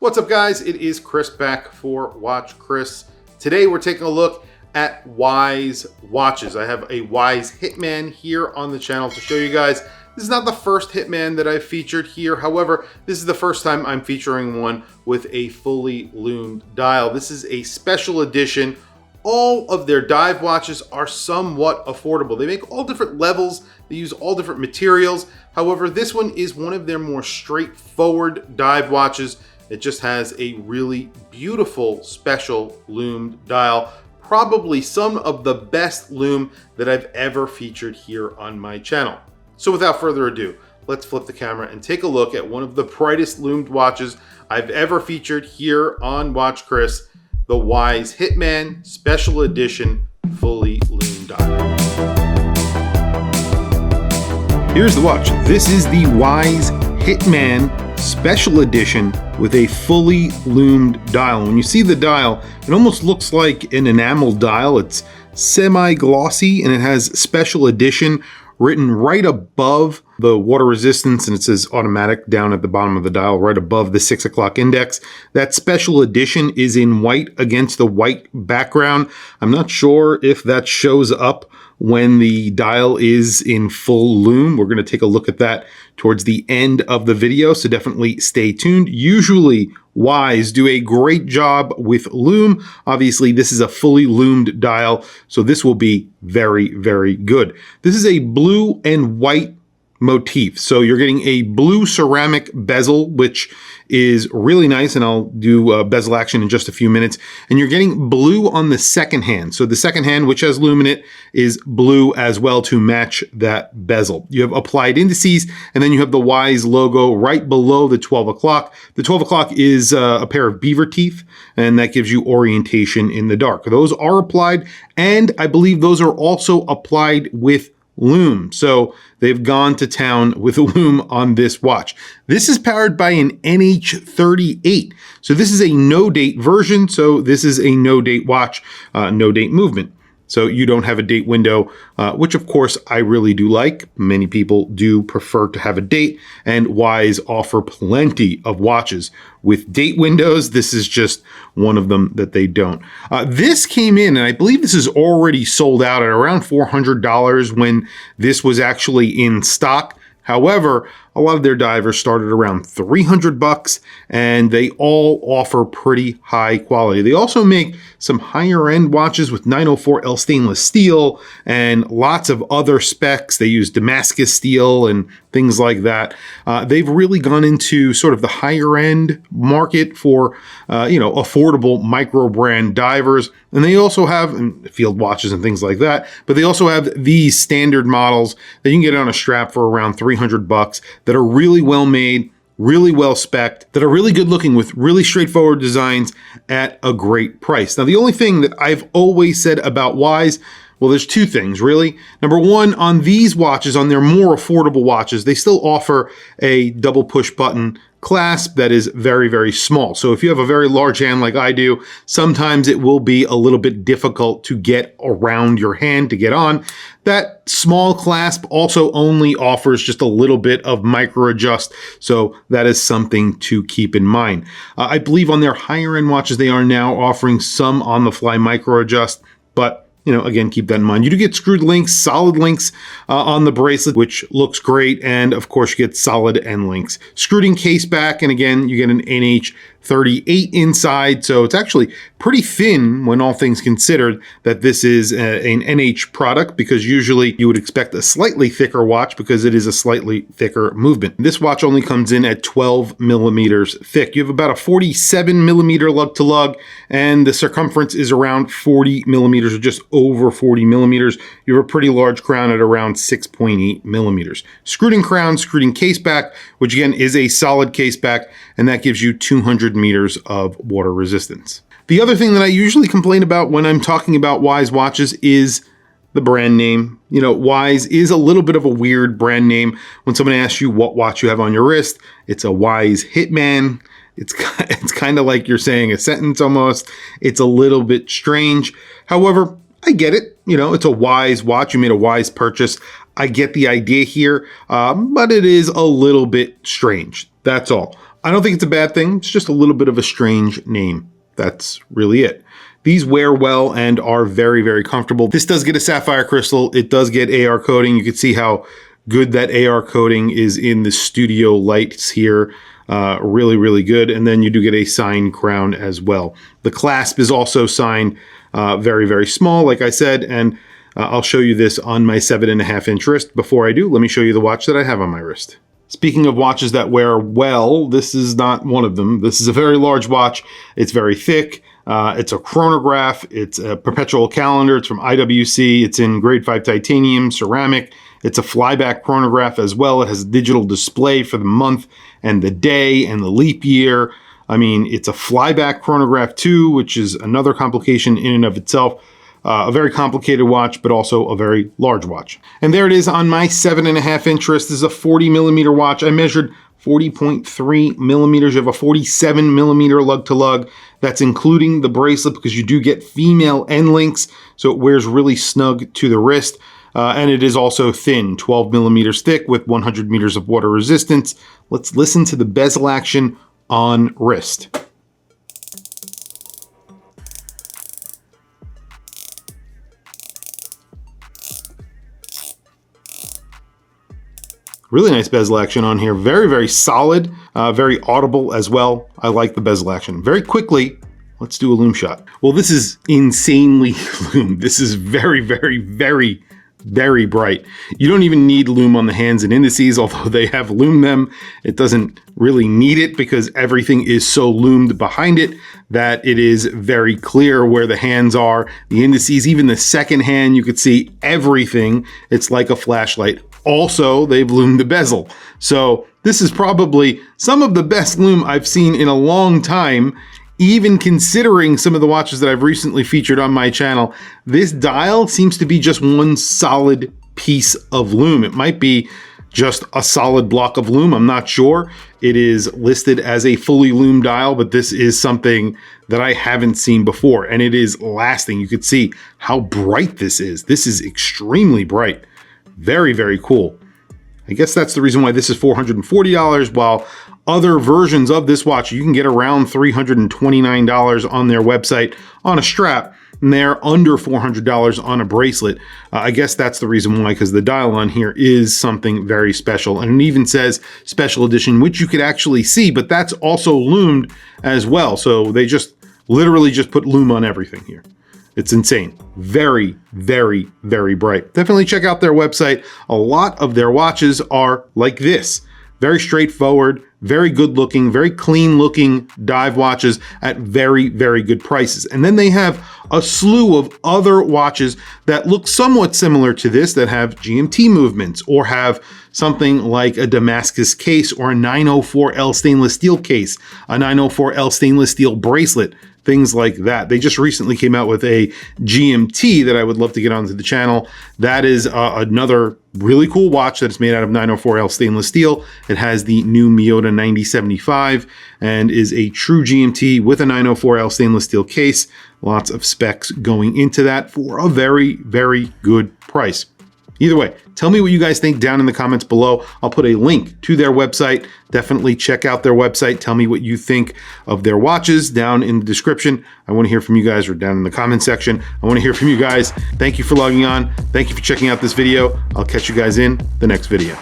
What's up, guys? It is Chris back for Watch Chris. Today we're taking a look at Wyze watches. I have a Wyze Hitman here on the channel to show you guys. This is not the first Hitman that I've featured here. However, this is the first time I'm featuring one with a fully loomed dial. This is a special edition. All of their dive watches are somewhat affordable. They make all different levels. They use all different materials. However, this one is one of their more straightforward dive watches. It just has a really beautiful special loomed dial. Probably some of the best loom that I've ever featured here on my channel. So without further ado, let's flip the camera and take a look at one of the brightest loomed watches I've ever featured here on Watch Chris, the Wyze Hitman Special Edition Fully Loomed Dial. Here's the watch. This is the Wyze Hitman Special Edition with a fully loomed dial. When you see the dial, it almost looks like an enamel dial. It's semi-glossy and it has Special Edition written right above the water resistance, and it says automatic down at the bottom of the dial, right above the 6 o'clock index. That Special Edition is in white against the white background. I'm not sure if that shows up when the dial is in full loom. We're going to take a look at that towards the end of the video, so definitely stay tuned. Usually Wyze do a great job with loom. Obviously, this is a fully loomed dial, so this will be very, very good. This is a blue and white motif. So you're getting a blue ceramic bezel, which is really nice, and I'll do bezel action in just a few minutes. And you're getting blue on the second hand. So the second hand, which has loom in it, is blue as well to match that bezel. You have applied indices, and then you have the Wyze logo right below the 12 o'clock. The 12 o'clock is a pair of beaver teeth, and that gives you orientation in the dark. Those are applied, and I believe those are also applied with loom. So they've gone to town with a loom on this watch. This is powered by an NH38. So this is a no date version. So this is a no date watch, no date movement. So you don't have a date window, which of course I really do like. Many people do prefer to have a date, and Wyze offer plenty of watches with date windows. This is just one of them that they don't. This came in, and I believe this is already sold out at around $400 when this was actually in stock. However, a lot of their divers started around $300, and they all offer pretty high quality. They also make some higher end watches with 904L stainless steel and lots of other specs. They use Damascus steel and things like that. They've really gone into sort of the higher end market for, affordable micro brand divers. And they also have field watches and things like that, but they also have these standard models that you can get on a strap for around $300 that are really well made, really well spec'd, that are really good looking with really straightforward designs at a great price. Now, the only thing that I've always said about Wyze, well, there's two things really. Number one, on these watches, on their more affordable watches, they still offer a double push button clasp that is very, very small. So if you have a very large hand like I do, sometimes it will be a little bit difficult to get around your hand to get on. That small clasp also only offers just a little bit of micro adjust. So that is something to keep in mind. I believe on their higher end watches, they are now offering some on the fly micro adjust, but again, keep that in mind. You do get screwed links, solid links on the bracelet, which looks great. And of course, you get solid end links. Screwed in case back. And again, you get an NH38 inside. So it's actually pretty thin when all things considered that this is an NH product, because usually you would expect a slightly thicker watch because it is a slightly thicker movement. This watch only comes in at 12 millimeters thick. You have about a 47 millimeter lug to lug, and the circumference is around 40 millimeters, or just over 40 millimeters. You have a pretty large crown at around 6.8 millimeters. Screwed in crown, screwed in case back, which again is a solid case back, and that gives you 200 meters of water resistance. The other thing that I usually complain about when I'm talking about Wyze watches is the brand name. Wyze is a little bit of a weird brand name. When someone asks you what watch you have on your wrist, it's a Wyze Hitman. It's kind of like you're saying a sentence almost. It's a little bit strange. However, I get it. It's a Wyze watch. You made a Wyze purchase. I get the idea here, but it is a little bit strange. That's all. I don't think it's a bad thing. It's just a little bit of a strange name. That's really it. These wear well and are very, very comfortable. This does get a sapphire crystal. It does get AR coating. You can see how good that AR coating is in the studio lights here. Really, really good. And then you do get a signed crown as well. The clasp is also signed, very, very small, like I said, and I'll show you this on my 7.5 inch wrist. Before I do, let me show you the watch that I have on my wrist. Speaking of watches that wear well, this is not one of them. This is a very large watch. It's very thick. It's a chronograph. It's a perpetual calendar. It's from IWC. It's in grade 5 titanium, ceramic. It's a flyback chronograph as well. It has a digital display for the month and the day and the leap year. I mean, it's a flyback chronograph too, which is another complication in and of itself. A very complicated watch, but also a very large watch. And there it is on my 7.5 inch wrist. This is a 40 millimeter watch. I measured 40.3 millimeters. You have a 47 millimeter lug to lug. That's including the bracelet because you do get female end links. So it wears really snug to the wrist. And it is also thin, 12 millimeters thick with 100 meters of water resistance. Let's listen to the bezel action on wrist. Really nice bezel action on here. Very, very solid, very audible as well. I like the bezel action. Very quickly, let's do a lume shot. Well, this is insanely lume. This is very, very, very, very bright. You don't even need lume on the hands and indices, although they have lumed them. It doesn't really need it because everything is so lumed behind it that it is very clear where the hands are, the indices, even the second hand, you could see everything. It's like a flashlight. Also, they've lumed the bezel. So this is probably some of the best lume I've seen in a long time, even considering some of the watches that I've recently featured on my channel. This dial seems to be just one solid piece of lume. It might be just a solid block of lume. I'm not sure. It is listed as a fully lume dial, but this is something that I haven't seen before, and it is lasting. You could see how bright this is. This is extremely bright. Very, very cool. I guess that's the reason why this is $440, while other versions of this watch you can get around $329 on their website on a strap, and they're under $400 on a bracelet. I guess that's the reason why, because the dial on here is something very special, and it even says special edition, which you could actually see, but that's also lumed as well. So they just literally just put lume on everything here. It's insane. Very, very, very bright. Definitely check out their website. A lot of their watches are like this. Very straightforward, very good looking, very clean looking dive watches at very, very good prices. And then they have a slew of other watches that look somewhat similar to this, that have GMT movements or have something like a Damascus case or a 904L stainless steel case, a 904L stainless steel bracelet, things like that. They just recently came out with a GMT that I would love to get onto the channel. That is another really cool watch that's made out of 904L stainless steel. It has the new Miyota 9075 and is a true GMT with a 904L stainless steel case. Lots of specs going into that for a very, very good price. Either way, tell me what you guys think down in the comments below. I'll put a link to their website. Definitely check out their website. Tell me what you think of their watches down in the description. I want to hear from you guys, or down in the comment section. I want to hear from you guys. Thank you for logging on. Thank you for checking out this video. I'll catch you guys in the next video.